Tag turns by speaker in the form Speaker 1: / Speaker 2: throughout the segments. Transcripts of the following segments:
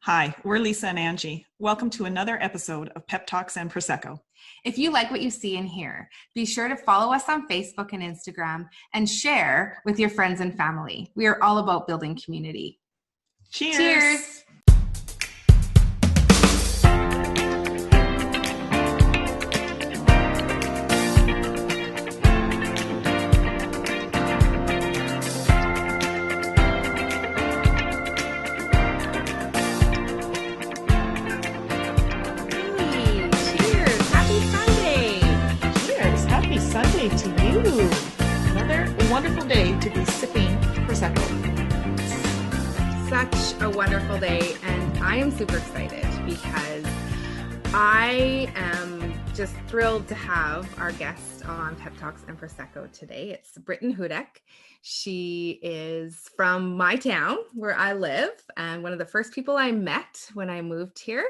Speaker 1: Hi, we're Lisa and Angie. Welcome to another episode of Pep Talks and Prosecco.
Speaker 2: If you like what you see and hear, be sure to follow us on Facebook and Instagram and share with your friends and family. We are all about building community.
Speaker 1: Cheers!
Speaker 2: Cheers.
Speaker 1: Sunday to you. Another wonderful day to be sipping Prosecco.
Speaker 2: Such a wonderful day, and I am super excited because I am just thrilled to have our guest on Pep Talks and Prosecco today. It's Britton Houdek. She is from my town where I live and one of the first people I met when I moved here.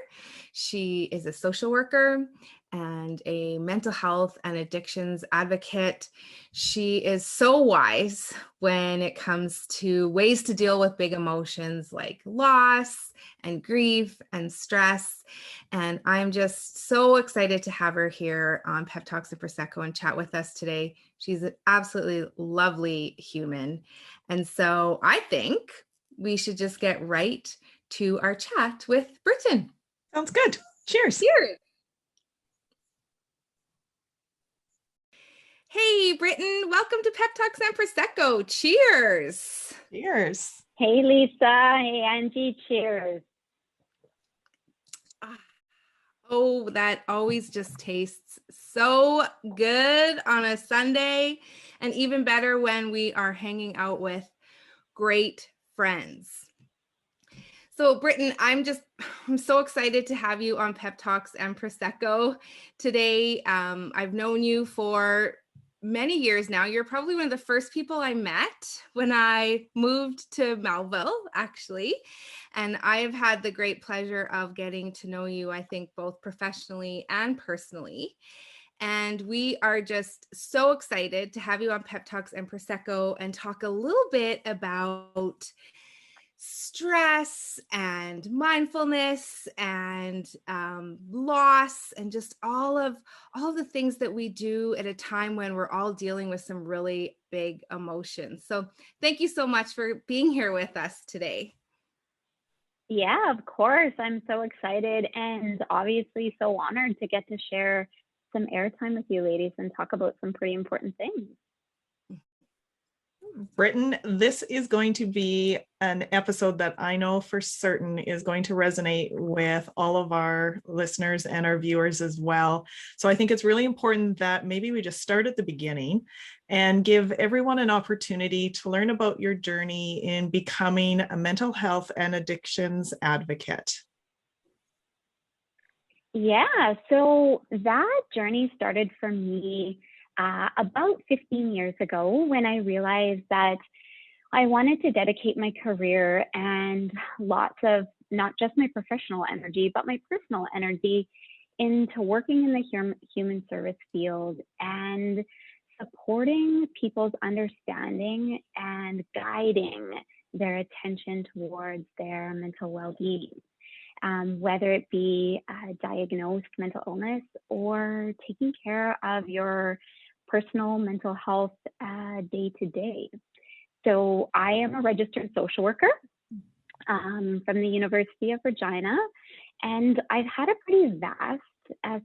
Speaker 2: She is a social worker and a mental health and addictions advocate. She is so wise when it comes to ways to deal with big emotions like loss and grief and stress. And I'm just so excited to have her here on Pep Talks and Prosecco and chat with us today. She's an absolutely lovely human. And so I think we should just get right to our chat with Britton.
Speaker 1: Sounds good. Cheers.
Speaker 2: Cheers. Hey, Britton, welcome to Pep Talks and Prosecco. Cheers.
Speaker 1: Cheers.
Speaker 3: Hey, Lisa. Hey, Angie. Cheers.
Speaker 2: Oh, that always just tastes so good on a Sunday, and even better when we are hanging out with great friends. So, Britton, I'm so excited to have you on Pep Talks and Prosecco today. I've known you for many years now. You're probably one of the first people I met when I moved to Melville, actually. And I have had the great pleasure of getting to know you, I think, both professionally and personally. And we are just so excited to have you on Pep Talks and Prosecco and talk a little bit about stress and mindfulness and loss and just all of the things that we do at a time when we're all dealing with some really big emotions. So thank you so much for being here with us today.
Speaker 3: Yeah, of course. I'm so excited and obviously so honored to get to share some airtime with you ladies and talk about some pretty important things.
Speaker 1: Britton, this is going to be an episode that I know for certain is going to resonate with all of our listeners and our viewers as well. So I think it's really important that maybe we just start at the beginning and give everyone an opportunity to learn about your journey in becoming a mental health and addictions advocate.
Speaker 3: Yeah, so that journey started for me about 15 years ago when I realized that I wanted to dedicate my career and lots of not just my professional energy, but my personal energy into working in the human service field and supporting people's understanding and guiding their attention towards their mental well-being, whether it be diagnosed mental illness or taking care of your personal mental health day to day. So I am a registered social worker from the University of Regina, and I've had a pretty vast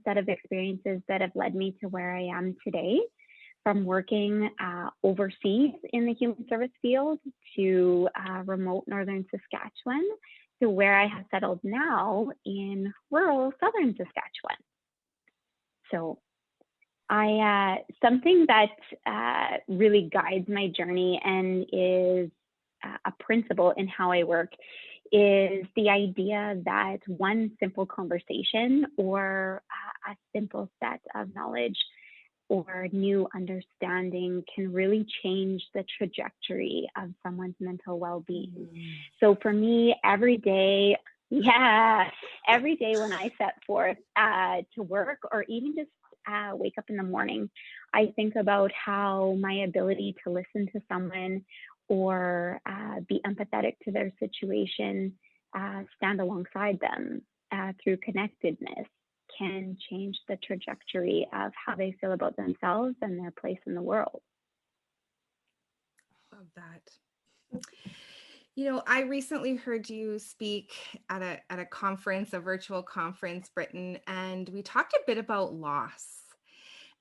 Speaker 3: set of experiences that have led me to where I am today, from working overseas in the human service field to remote northern Saskatchewan to where I have settled now in rural southern Saskatchewan. So something that really guides my journey and is a principle in how I work is the idea that one simple conversation or a simple set of knowledge or new understanding can really change the trajectory of someone's mental well-being. So for me, every day when I set forth to work or even just wake up in the morning, I think about how my ability to listen to someone or be empathetic to their situation stand alongside them through connectedness can change the trajectory of how they feel about themselves and their place in the world.
Speaker 2: Love that. You know, I recently heard you speak at a conference, a virtual conference, Britton, and we talked a bit about loss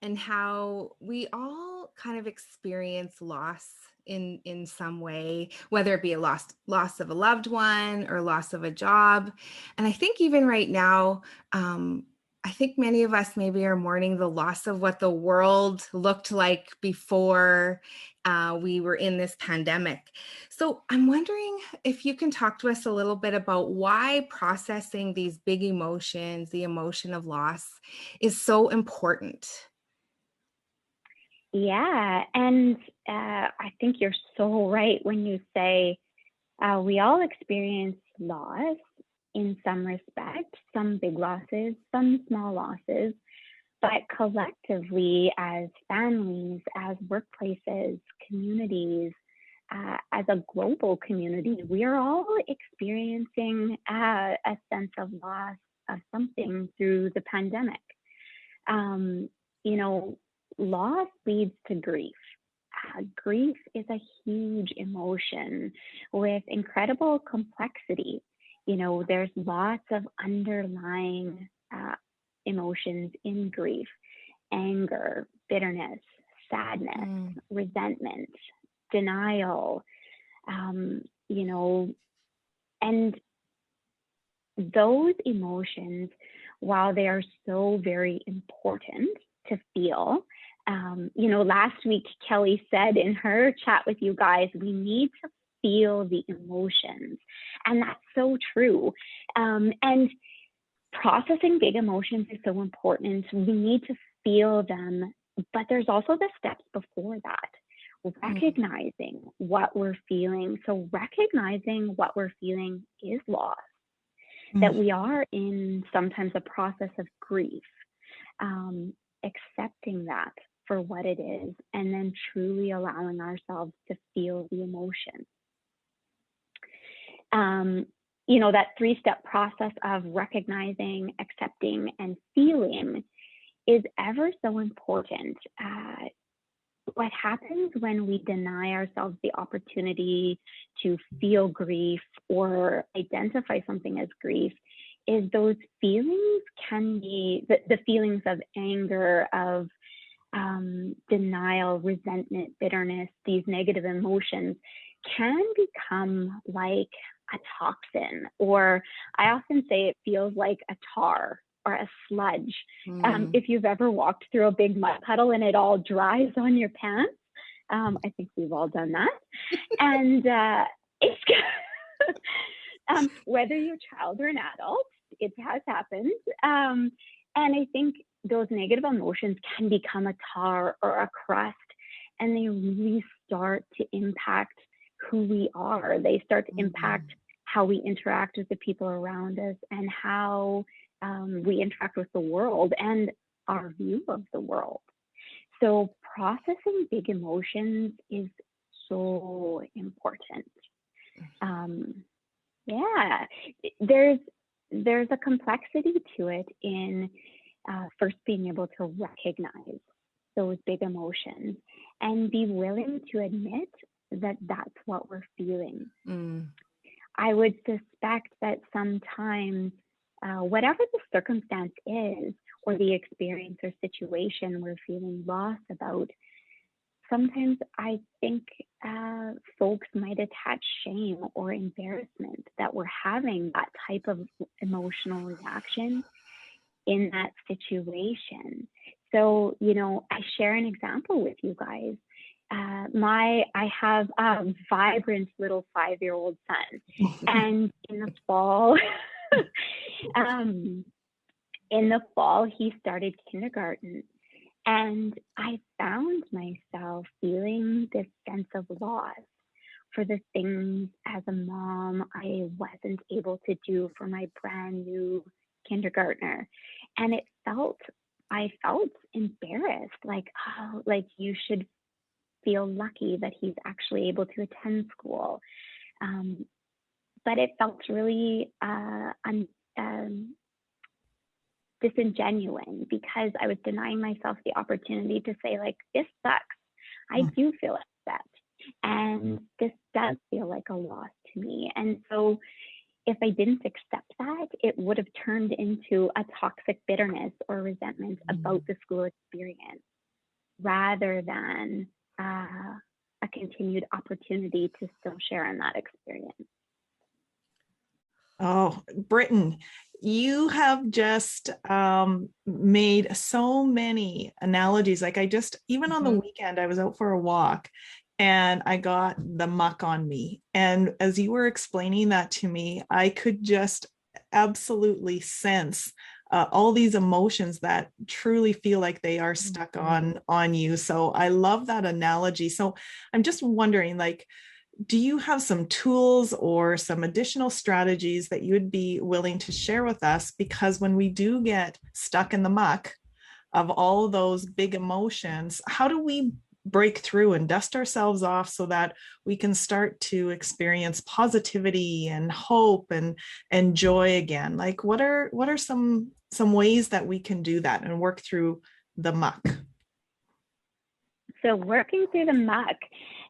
Speaker 2: and how we all kind of experience loss in some way, whether it be a loss of a loved one or loss of a job. And I think even right now, I think many of us maybe are mourning the loss of what the world looked like before we were in this pandemic. So I'm wondering if you can talk to us a little bit about why processing these big emotions, the emotion of loss, is so important.
Speaker 3: Yeah, and I think you're so right when you say we all experience loss in some respect, some big losses, some small losses, but collectively as families, as workplaces, communities, as a global community, we are all experiencing a sense of loss of something through the pandemic. You know, loss leads to grief. Grief is a huge emotion with incredible complexity. You know, there's lots of underlying emotions in grief: anger, bitterness, sadness, resentment, denial, you know, and those emotions, while they are so very important to feel, you know, last week Kelly said in her chat with you guys, we need to feel the emotions. And that's so true. And processing big emotions is so important. We need to feel them, but there's also the steps before that. Recognizing what we're feeling. So recognizing what we're feeling is loss. That we are in sometimes a process of grief. Accepting that for what it is, and then truly allowing ourselves to feel the emotion. You know, that 3-step process of recognizing, accepting, and feeling is ever so important. What happens when we deny ourselves the opportunity to feel grief or identify something as grief is those feelings can be the feelings of anger, of denial, resentment, bitterness, these negative emotions can become like a toxin, or I often say it feels like a tar or a sludge. If you've ever walked through a big mud puddle and it all dries on your pants, I think we've all done that. And it's whether you're a child or an adult, it has happened. And I think those negative emotions can become a tar or a crust, and they really start to impact who we are. They start to impact how we interact with the people around us and how we interact with the world and our view of the world. So processing big emotions is so important. Yeah, there's a complexity to it in first being able to recognize those big emotions and be willing to admit that that's what we're feeling. I would suspect that sometimes, whatever the circumstance is, or the experience or situation we're feeling loss about, sometimes I think folks might attach shame or embarrassment that we're having that type of emotional reaction in that situation. So, you know, I share an example with you guys. I have a vibrant little 5-year-old son, and in the fall, he started kindergarten, and I found myself feeling this sense of loss for the things as a mom I wasn't able to do for my brand new kindergartner, and I felt embarrassed, like, oh, like you should feel lucky that he's actually able to attend school. but it felt really disingenuous because I was denying myself the opportunity to say, like, this sucks. I do feel upset. And this does feel like a loss to me. And so if I didn't accept that, it would have turned into a toxic bitterness or resentment about the school experience rather than a continued opportunity to still share in that experience.
Speaker 1: Oh, Britton, you have just made so many analogies. Like even on the weekend, I was out for a walk and I got the muck on me. And as you were explaining that to me, I could just absolutely sense all these emotions that truly feel like they are stuck on you. So I love that analogy. So I'm just wondering, like, do you have some tools or some additional strategies that you would be willing to share with us? Because when we do get stuck in the muck of all those big emotions, how do we break through and dust ourselves off so that we can start to experience positivity and hope and joy again? Like, what are some ways that we can do that and work through the muck?
Speaker 3: So working through the muck,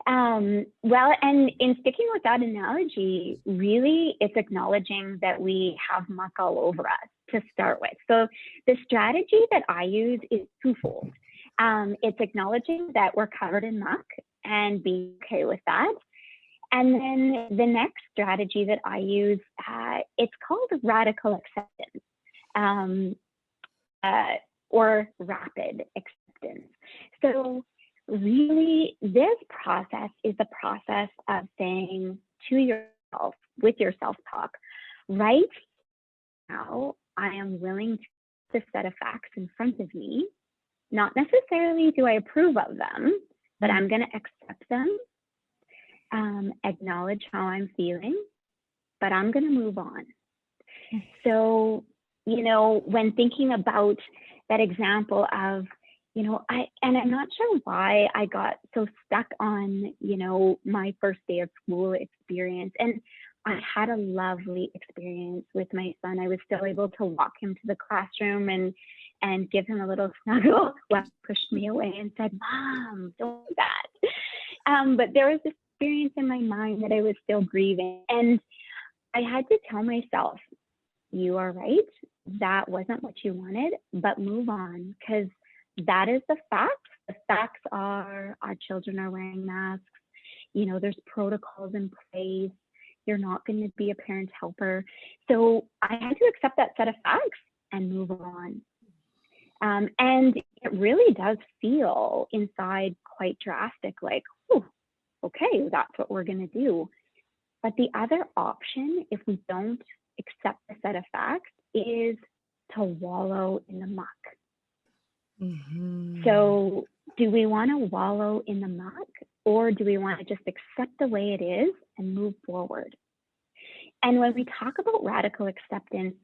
Speaker 3: well, and in sticking with that analogy, really it's acknowledging that we have muck all over us to start with. So the strategy that I use is twofold. It's acknowledging that we're covered in muck and being okay with that. And then the next strategy that I use, it's called radical acceptance, or rapid acceptance. So really, this process is the process of saying to yourself, with your self-talk, right now, I am willing to put a set of facts in front of me. Not necessarily do I approve of them, but I'm going to accept them, acknowledge how I'm feeling, but I'm going to move on. So, when thinking about that example of, I'm not sure why I got so stuck on, my first day of school experience. And I had a lovely experience with my son. I was still able to walk him to the classroom and give him a little snuggle. Well, pushed me away and said, "Mom, don't do that." But there was this experience in my mind that I was still grieving. And I had to tell myself, you are right. That wasn't what you wanted, but move on, because that is the facts. The facts are our children are wearing masks. There's protocols in place. You're not going to be a parent helper. So I had to accept that set of facts and move on. And it really does feel inside quite drastic, like, oh, okay, that's what we're going to do. But the other option, if we don't accept the set of facts, is to wallow in the muck. So do we want to wallow in the muck, or do we want to just accept the way it is and move forward? And when we talk about radical acceptance,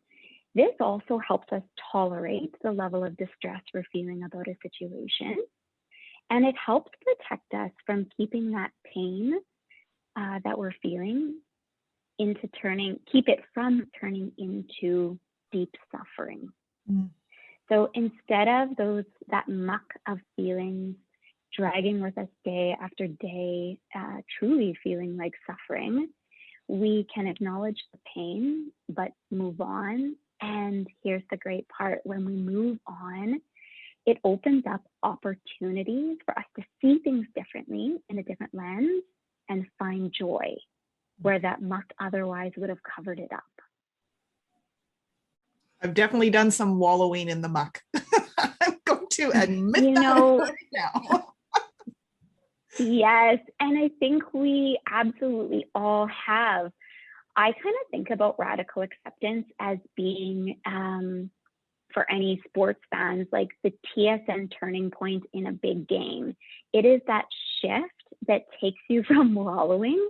Speaker 3: this also helps us tolerate the level of distress we're feeling about a situation. And it helps protect us from keeping that pain that we're feeling keep it from turning into deep suffering. So instead of that muck of feelings dragging with us day after day, truly feeling like suffering, we can acknowledge the pain, but move on. And here's the great part: when we move on, it opens up opportunities for us to see things differently in a different lens and find joy where that muck otherwise would have covered it up.
Speaker 1: I've definitely done some wallowing in the muck. I'm going to admit that right now.
Speaker 3: Yes, and I think we absolutely all have. I kind of think about radical acceptance as being, for any sports fans, like the TSN turning point in a big game. It is that shift that takes you from wallowing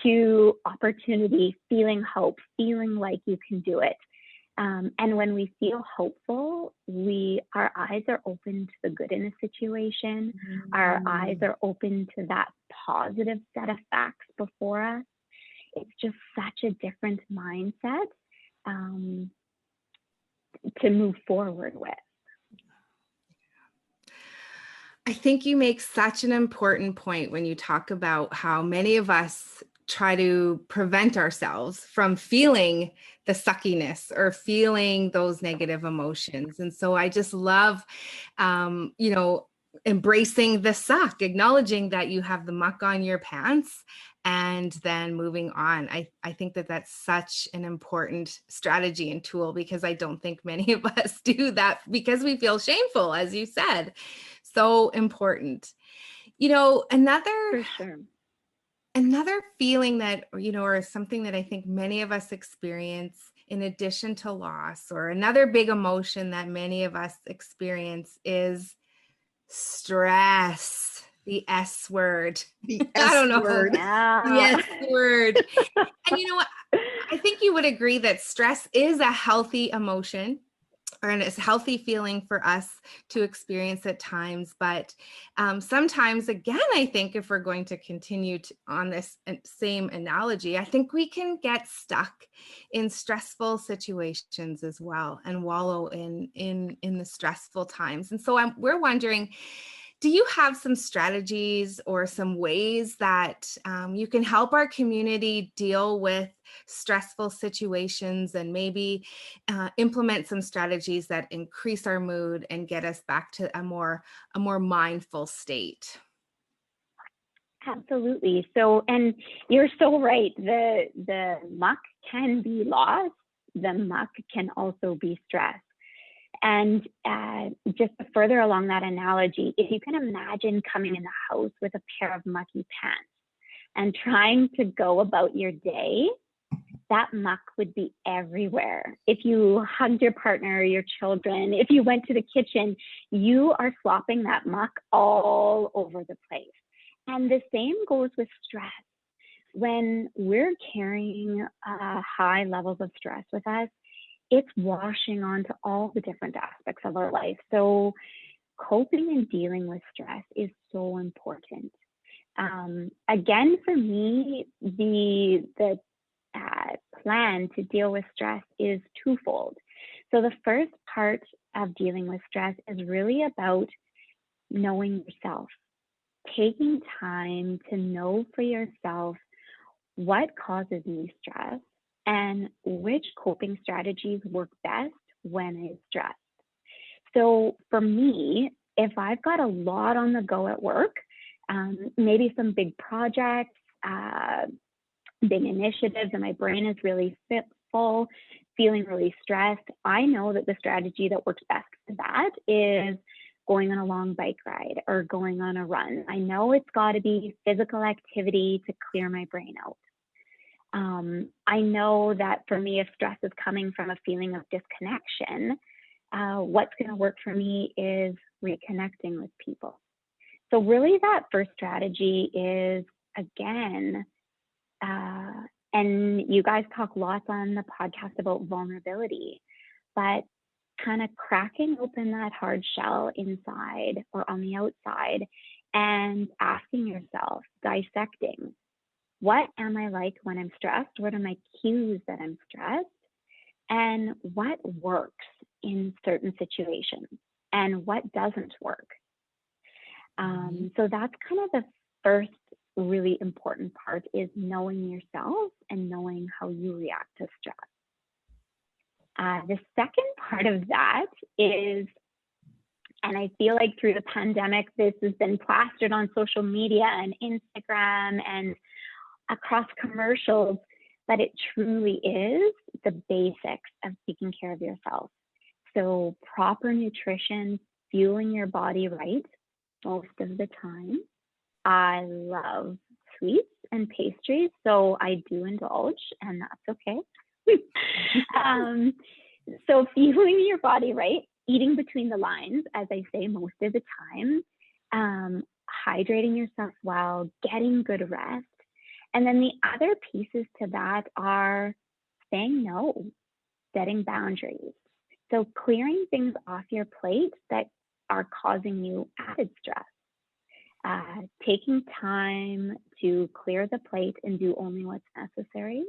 Speaker 3: to opportunity, feeling hope, feeling like you can do it. And when we feel hopeful, our eyes are open to the good in a situation. Our eyes are open to that positive set of facts before us. it's just such a different mindset to move forward with.
Speaker 2: I think you make such an important point when you talk about how many of us try to prevent ourselves from feeling the suckiness or feeling those negative emotions. And so I just love, embracing the suck, acknowledging that you have the muck on your pants and then moving on. I think that that's such an important strategy and tool, because I don't think many of us do that because we feel shameful, as you said. So important.
Speaker 3: For sure.
Speaker 2: Another feeling that, or something that I think many of us experience in addition to loss, or another big emotion that many of us experience, is stress, the S word.
Speaker 1: The
Speaker 2: I don't know.
Speaker 1: word.
Speaker 3: Yeah.
Speaker 2: The S word. And you know what? I think you would agree that stress is a healthy emotion, and it's a healthy feeling for us to experience at times. But sometimes, again, I think if we're going to continue on this same analogy, I think we can get stuck in stressful situations as well and wallow in the stressful times. And so we're wondering, do you have some strategies or some ways that you can help our community deal with stressful situations, and maybe implement some strategies that increase our mood and get us back to a more mindful state?
Speaker 3: Absolutely. So, and you're so right. The muck can be loss. The muck can also be stress. And just further along that analogy, if you can imagine coming in the house with a pair of mucky pants and trying to go about your day, that muck would be everywhere. If you hugged your partner, your children, if you went to the kitchen, you are slopping that muck all over the place. And the same goes with stress. When we're carrying high levels of stress with us, it's washing onto all the different aspects of our life. So coping and dealing with stress is so important. Again, for me, the plan to deal with stress is twofold. So the first part of dealing with stress is really about knowing yourself, taking time to know for yourself what causes me stress and which coping strategies work best when I'm stressed. So for me, if I've got a lot on the go at work, maybe some big projects, big initiatives, and my brain is really full, feeling really stressed, I know that the strategy that works best for that is going on a long bike ride or going on a run. I know it's got to be physical activity to clear my brain out. I know that for me, if stress is coming from a feeling of disconnection, what's going to work for me is reconnecting with people. So really that first strategy is, again, and you guys talk lots on the podcast about vulnerability, but kind of cracking open that hard shell inside or on the outside and asking yourself, dissecting, what am I like when I'm stressed? What are my cues that I'm stressed? And what works in certain situations and what doesn't work? So that's kind of the first really important part, is knowing yourself and knowing how you react to stress. The second part of that is, and I feel like through the pandemic, this has been plastered on social media and Instagram and across commercials, but it truly is the basics of taking care of yourself. So proper nutrition, fueling your body right most of the time. I love sweets and pastries, so I do indulge, and that's okay. So fueling your body right, eating between the lines, as I say most of the time, hydrating yourself well, getting good rest. And then the other pieces to that are saying no, setting boundaries. So clearing things off your plate that are causing you added stress. taking time to clear the plate and do only what's necessary.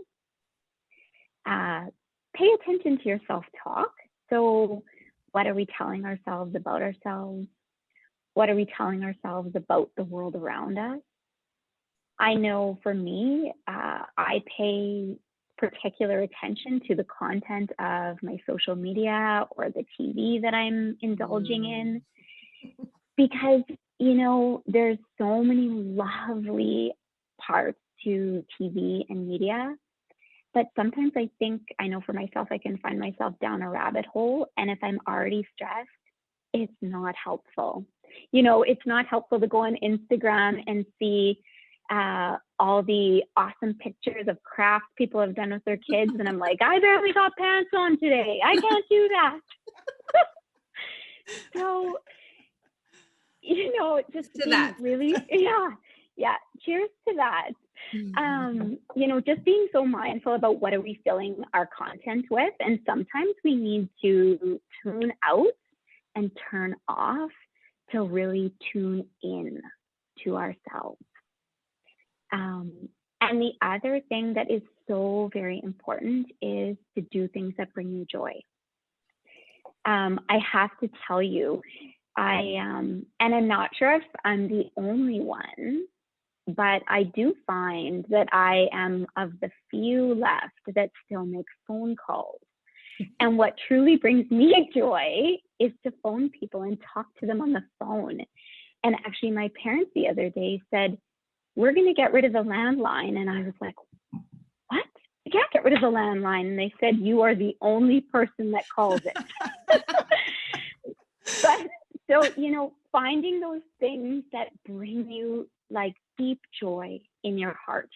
Speaker 3: Pay attention to your self-talk. So what are we telling ourselves about ourselves? What are we telling ourselves about the world around us? I know for me, I pay particular attention to the content of my social media or the TV that I'm indulging in, because, you know, there's so many lovely parts to TV and media, but sometimes I know for myself, I can find myself down a rabbit hole. And if I'm already stressed, it's not helpful. You know, it's not helpful to go on Instagram and see all the awesome pictures of crafts people have done with their kids. And I'm like, I barely got pants on today. I can't do that. So, you know, just
Speaker 2: to that.
Speaker 3: Really, yeah. Cheers to that. You know, just being so mindful about what are we filling our content with. And sometimes we need to tune out and turn off to really tune in to ourselves. And the other thing that is so very important is to do things that bring you joy. I have to tell you, and I'm not sure if I'm the only one, but I do find that I am of the few left that still make phone calls. And what truly brings me joy is to phone people and talk to them on the phone. And actually, my parents the other day said, we're going to get rid of the landline. And I was like, what? You can't get rid of the landline. And they said, you are the only person that calls it. But so, you know, finding those things that bring you like deep joy in your heart,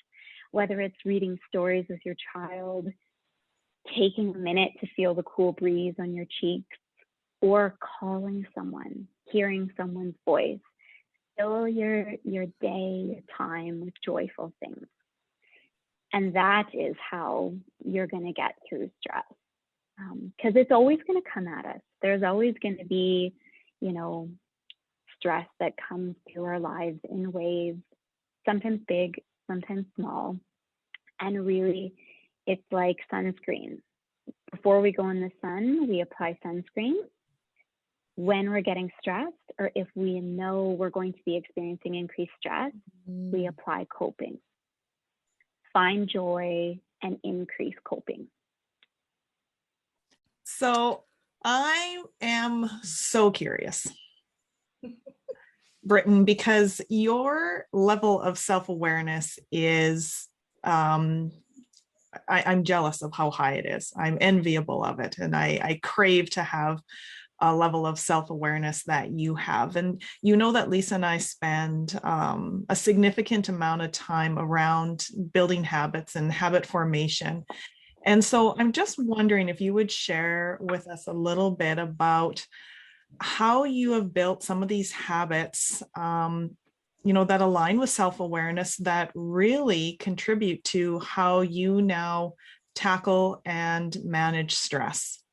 Speaker 3: whether it's reading stories with your child, taking a minute to feel the cool breeze on your cheeks, or calling someone, hearing someone's voice. Fill your day, your time with joyful things. And that is how you're going to get through stress. Because it's always going to come at us. There's always going to be, you know, stress that comes through our lives in waves, sometimes big, sometimes small. And really, it's like sunscreen. Before we go in the sun, we apply sunscreen. When we're getting stressed, or if we know we're going to be experiencing increased stress, we apply coping. Find joy and increase coping.
Speaker 1: So I am so curious, Britton, because your level of self-awareness is, I'm jealous of how high it is. I'm enviable of it. And I crave to have a level of self-awareness that you have. And you know that Lisa and I spend a significant amount of time around building habits and habit formation. And so I'm just wondering if you would share with us a little bit about how you have built some of these habits, you know, that align with self-awareness that really contribute to how you now tackle and manage stress.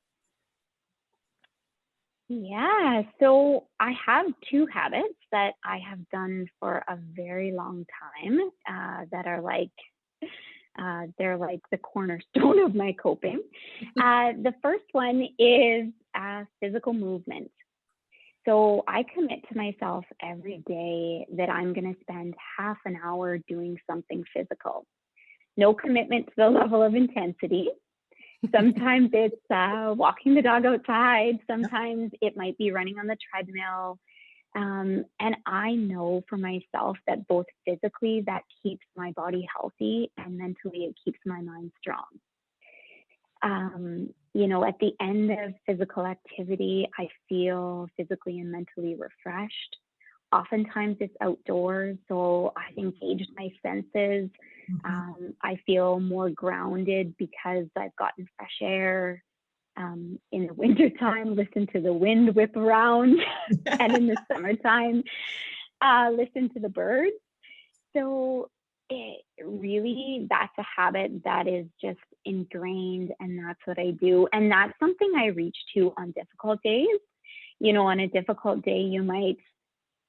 Speaker 3: Yeah, so I have two habits that I have done for a very long time that are like, they're like the cornerstone of my coping. The first one is physical movement. So I commit to myself every day that I'm going to spend half an hour doing something physical. No commitment to the level of intensity. Sometimes it's walking the dog outside. Sometimes it might be running on the treadmill. And I know for myself that both physically that keeps my body healthy and mentally it keeps my mind strong. You know, at the end of physical activity, I feel physically and mentally refreshed. Oftentimes it's outdoors, so I've engaged my senses. I feel more grounded because I've gotten fresh air. In the wintertime, listen to the wind whip around, and in the summertime, listen to the birds. So it really, that's a habit that is just ingrained, and that's what I do. And that's something I reach to on difficult days. You know, on a difficult day, you might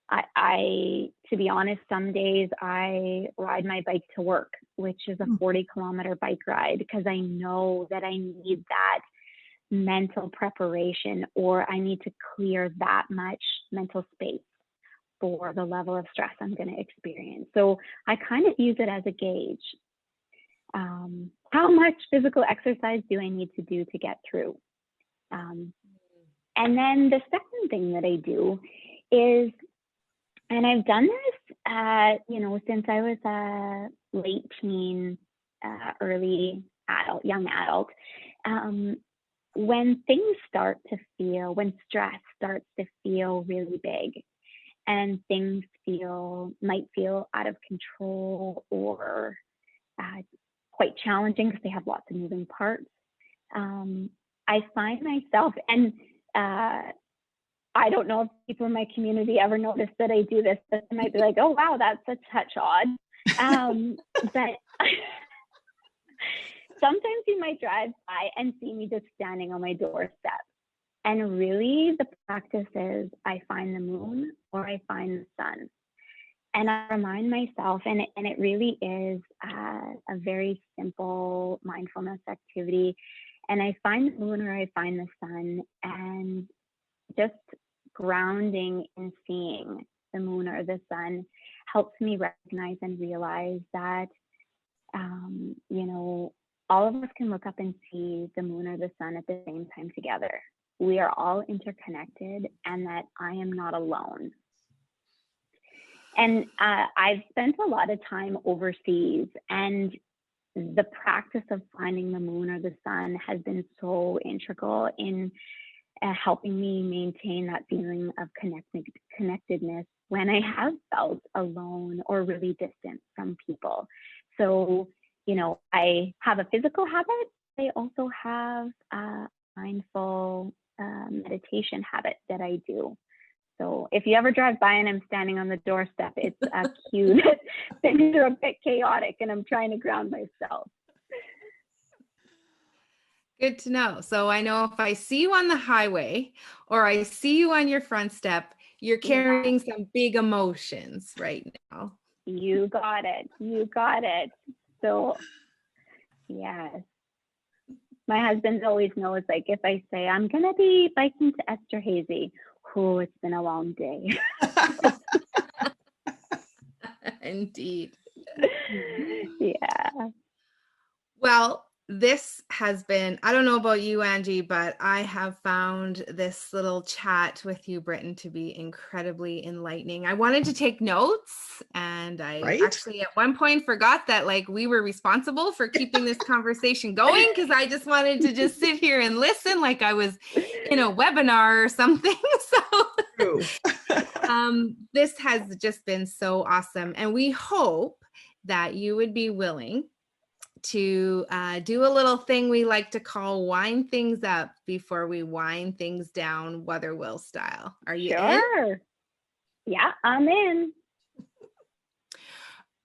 Speaker 3: To be honest, some days I ride my bike to work, which is a 40-kilometer bike ride, because I know that I need that mental preparation, or I need to clear that much mental space for the level of stress I'm going to experience. So I kind of use it as a gauge. How much physical exercise do I need to do to get through? And then the second thing that I do is, and I've done this, since I was a late teen, early adult, young adult, when stress starts to feel really big and things might feel out of control or quite challenging because they have lots of moving parts, I find myself, and I don't know if people in my community ever notice that I do this, but they might be like, oh, wow, that's a touch odd. But sometimes you might drive by and see me just standing on my doorstep. And really the practice is I find the moon or I find the sun. And I remind myself, and it really is a very simple mindfulness activity. And I find the moon or I find the sun, and just grounding and seeing the moon or the sun helps me recognize and realize that, all of us can look up and see the moon or the sun at the same time together. We are all interconnected, and that I am not alone. And I've spent a lot of time overseas, and the practice of finding the moon or the sun has been so integral in helping me maintain that feeling of connectedness when I have felt alone or really distant from people. So, I have a physical habit. I also have a mindful meditation habit that I do. So if you ever drive by and I'm standing on the doorstep, it's a cue that things are a bit chaotic and I'm trying to ground myself.
Speaker 2: Good to know. So I know if I see you on the highway or I see you on your front step, you're carrying some big emotions right now.
Speaker 3: You got it. You got it. So, yes. My husband always knows, like, if I say I'm going to be biking to Esterhazy, oh, it's been a long day.
Speaker 2: Indeed.
Speaker 3: Yeah.
Speaker 2: Well, this has been, I don't know about you, Angie, but I have found this little chat with you, Britton, to be incredibly enlightening. I wanted to take notes, and I actually at one point forgot that we were responsible for keeping this conversation going, because I just wanted to just sit here and listen like I was in a webinar or something. So this has just been so awesome. And we hope that you would be willing to do a little thing we like to call wind things up before we wind things down, Wotherwill style. Are you in?
Speaker 3: Yeah, I'm in.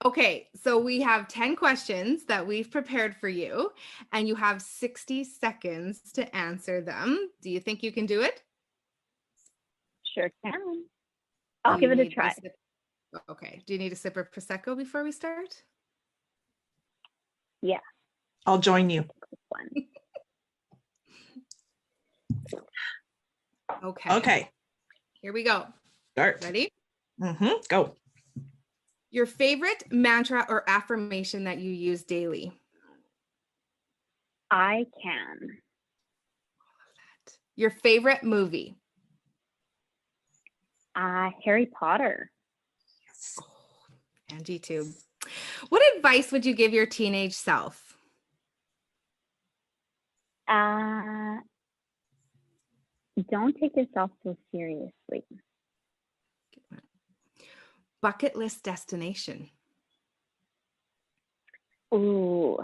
Speaker 2: Okay, so we have 10 questions that we've prepared for you, and you have 60 seconds to answer them. Do you think you can do it?
Speaker 3: Sure can. I'll give it a try.
Speaker 2: Okay. Do you need a sip of Prosecco before we start?
Speaker 3: Yeah.
Speaker 1: I'll join you. Okay.
Speaker 2: Here we go.
Speaker 1: Start.
Speaker 2: Ready?
Speaker 1: Go.
Speaker 2: Your favorite mantra or affirmation that you use daily?
Speaker 3: I can.
Speaker 2: Your favorite movie?
Speaker 3: Harry Potter.
Speaker 2: Yes. Oh, Angie too. What advice would you give your teenage self?
Speaker 3: Don't take yourself so seriously.
Speaker 2: Bucket list destination.
Speaker 3: Ooh,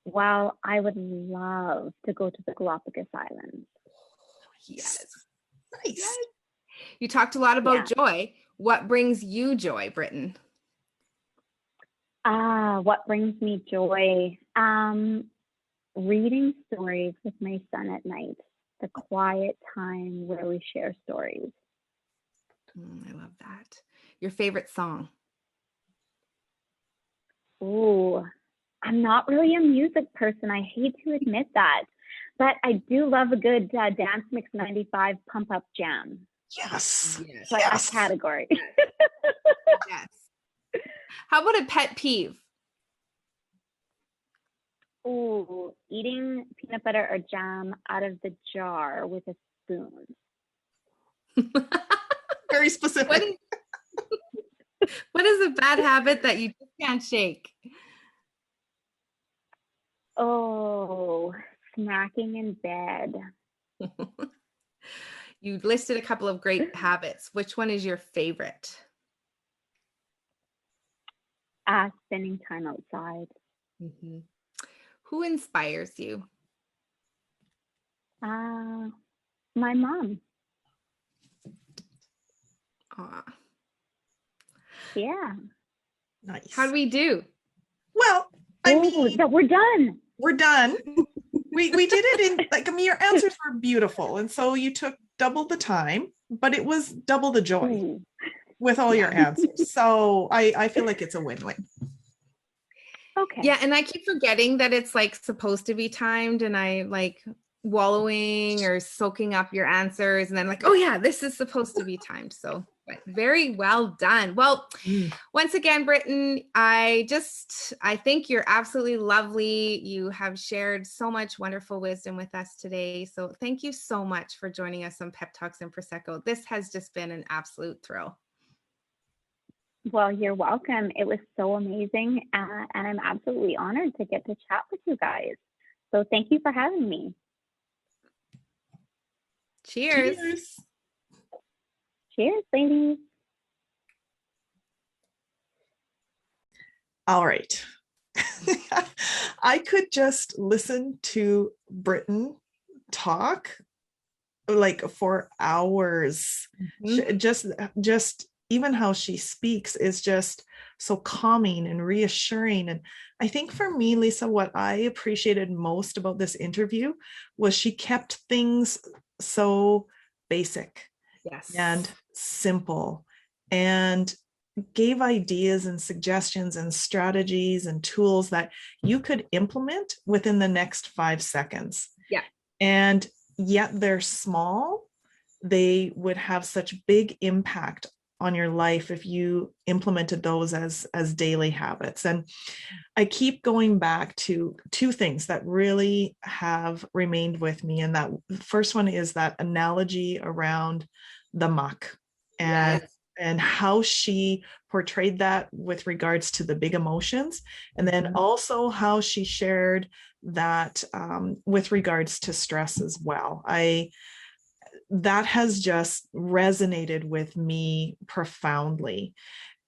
Speaker 3: well, I would love to go to the Galapagos Islands.
Speaker 2: Yes.
Speaker 1: Nice.
Speaker 2: Yes. You talked a lot about joy. What brings you joy, Britton?
Speaker 3: What brings me joy? Reading stories with my son at night. The quiet time where we share stories.
Speaker 2: I love that. Your favorite song?
Speaker 3: Oh, I'm not really a music person. I hate to admit that, but I do love a good Dance Mix 95 pump up jam.
Speaker 1: Yes.
Speaker 2: Yes.
Speaker 3: So
Speaker 1: Yes.
Speaker 3: that category.
Speaker 2: Yes. How about a pet peeve?
Speaker 3: Oh, eating peanut butter or jam out of the jar with a spoon.
Speaker 1: Very specific.
Speaker 2: What is a bad habit that you just can't shake?
Speaker 3: Oh, snacking in bed.
Speaker 2: You listed a couple of great habits. Which one is your favorite?
Speaker 3: Spending time outside.
Speaker 2: Mm-hmm. Who inspires you?
Speaker 3: My mom.
Speaker 2: Aw.
Speaker 3: Yeah.
Speaker 1: Nice.
Speaker 2: How do we do?
Speaker 1: Well, I mean,
Speaker 3: we're done.
Speaker 1: We're done. We did it in, like, I mean, your answers were beautiful. And so you took double the time, but it was double the joy with all your answers. So I feel like it's a win-win.
Speaker 3: Okay.
Speaker 2: Yeah, and I keep forgetting that it's like supposed to be timed, and I like wallowing or soaking up your answers, and then like, oh yeah, this is supposed to be timed. So very well done. Well, once again, Britton, I think you're absolutely lovely. You have shared so much wonderful wisdom with us today. So thank you so much for joining us on Pep Talks and Prosecco. This has just been an absolute thrill.
Speaker 3: Well, you're welcome. It was so amazing. And I'm absolutely honored to get to chat with you guys. So thank you for having me.
Speaker 2: Cheers.
Speaker 1: Cheers.
Speaker 3: Cheers, ladies.
Speaker 1: All right. I could just listen to Britton talk like for hours. Just even how she speaks is just so calming and reassuring. And I think for me, Lisa, what I appreciated most about this interview was she kept things so basic and simple, and gave ideas and suggestions and strategies and tools that you could implement within the next 5 seconds.
Speaker 2: Yeah.
Speaker 1: And yet they're small. They would have such big impact on your life if you implemented those as daily habits. And I keep going back to 2 things that really have remained with me. And that first one is that analogy around the muck and how she portrayed that with regards to the big emotions. And then also how she shared that with regards to stress as well. That has just resonated with me profoundly.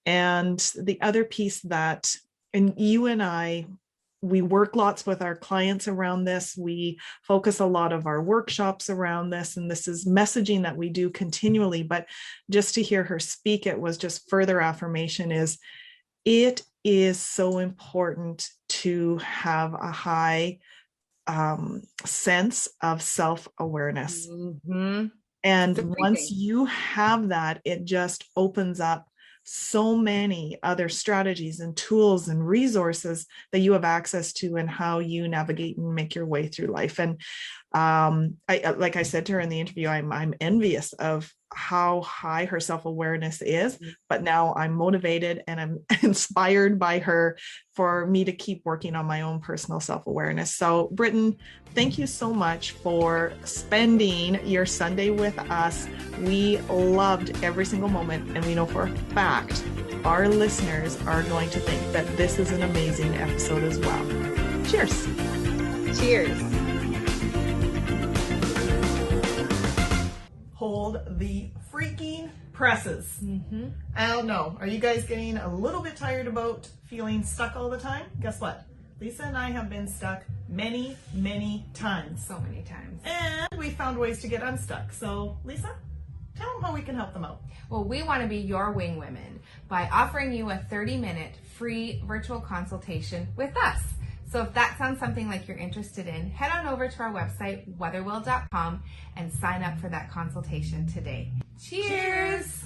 Speaker 1: And the other piece that, and you and I, we work lots with our clients around this. We focus a lot of our workshops around this, and this is messaging that we do continually. But just to hear her speak, it was just further affirmation it is so important to have a high sense of self-awareness. And once you have that, it just opens up so many other strategies and tools and resources that you have access to, and how you navigate and make your way through life. And like I said to her in the interview, I'm envious of how high her self-awareness is, but now I'm motivated and I'm inspired by her for me to keep working on my own personal self-awareness. So Britton, thank you so much for spending your Sunday with us. We loved every single moment, and we know for a fact our listeners are going to think that this is an amazing episode as well. Cheers.
Speaker 2: Cheers.
Speaker 1: Hold the freaking presses. I don't know. Are you guys getting a little bit tired about feeling stuck all the time? Guess what? Lisa and I have been stuck many, many times.
Speaker 2: So many times.
Speaker 1: And we found ways to get unstuck. So Lisa, tell them how we can help them out.
Speaker 2: Well, we want to be your wing women by offering you a 30-minute free virtual consultation with us. So if that sounds something like you're interested in, head on over to our website, wotherwill.com, and sign up for that consultation today. Cheers!